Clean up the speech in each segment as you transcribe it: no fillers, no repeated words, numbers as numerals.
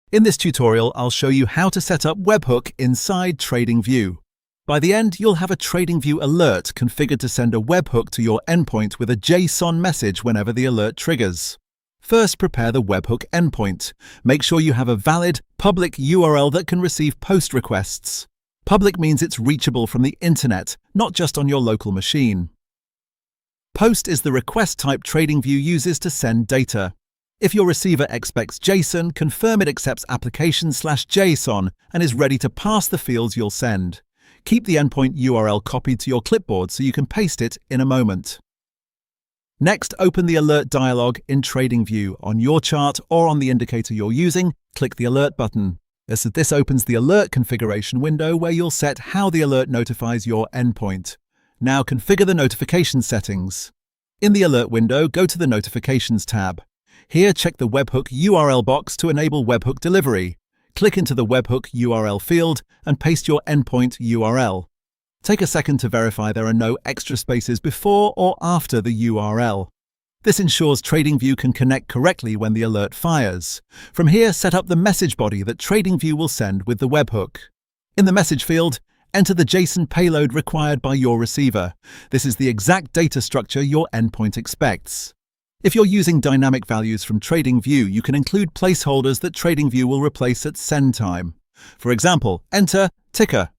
In this tutorial, I'll show you how to set up Webhook inside TradingView. By the end, you'll have a TradingView alert configured to send a webhook to your endpoint with a JSON message whenever the alert triggers. First, prepare the webhook endpoint. Make sure you have a valid, public URL that can receive post requests. Public means it's reachable from the internet, not just on your local machine. Post is the request type TradingView uses to send data. If your receiver expects JSON, confirm it accepts application/JSON and is ready to pass the fields you'll send. Keep the endpoint URL copied to your clipboard so you can paste it in a moment. Next, open the Alert dialog in TradingView. On your chart or on the indicator you're using, click the Alert button. This opens the Alert configuration window where you'll set how the alert notifies your endpoint. Now configure the notification settings. In the Alert window, go to the Notifications tab. Here, check the Webhook URL box to enable webhook delivery. Click into the webhook URL field and paste your endpoint URL. Take a second to verify there are no extra spaces before or after the URL. This ensures TradingView can connect correctly when the alert fires. From here, set up the message body that TradingView will send with the webhook. In the message field, enter the JSON payload required by your receiver. This is the exact data structure your endpoint expects. If you're using dynamic values from TradingView, you can include placeholders that TradingView will replace at send time. For example, enter ticker,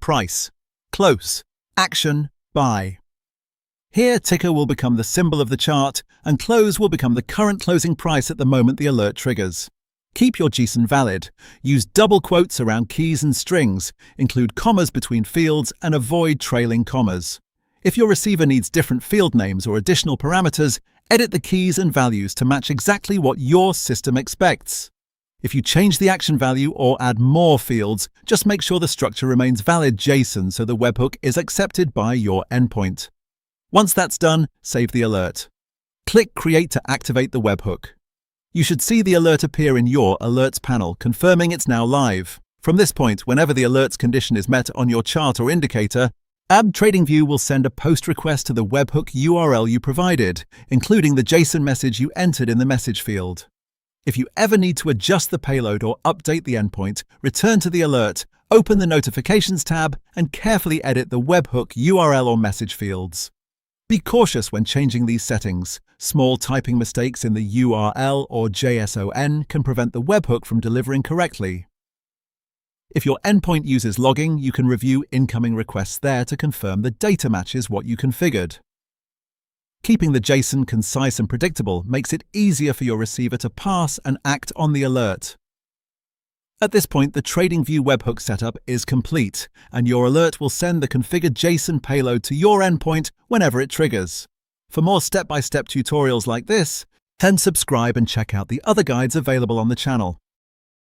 price, close, action, buy. Here, ticker will become the symbol of the chart, and close will become the current closing price at the moment the alert triggers. Keep your JSON valid. Use double quotes around keys and strings, include commas between fields, and avoid trailing commas. If your receiver needs different field names or additional parameters, edit the keys and values to match exactly what your system expects. If you change the action value or add more fields, just make sure the structure remains valid JSON so the webhook is accepted by your endpoint. Once that's done, save the alert. Click Create to activate the webhook. You should see the alert appear in your Alerts panel, confirming it's now live. From this point, whenever the alerts condition is met on your chart or indicator, TradingView will send a post request to the webhook URL you provided, including the JSON message you entered in the message field. If you ever need to adjust the payload or update the endpoint, return to the alert, open the Notifications tab, and carefully edit the webhook URL or message fields. Be cautious when changing these settings. Small typing mistakes in the URL or JSON can prevent the webhook from delivering correctly. If your endpoint uses logging, you can review incoming requests there to confirm the data matches what you configured. Keeping the JSON concise and predictable makes it easier for your receiver to pass and act on the alert. At this point, the TradingView webhook setup is complete, and your alert will send the configured JSON payload to your endpoint whenever it triggers. For more step-by-step tutorials like this, then subscribe and check out the other guides available on the channel.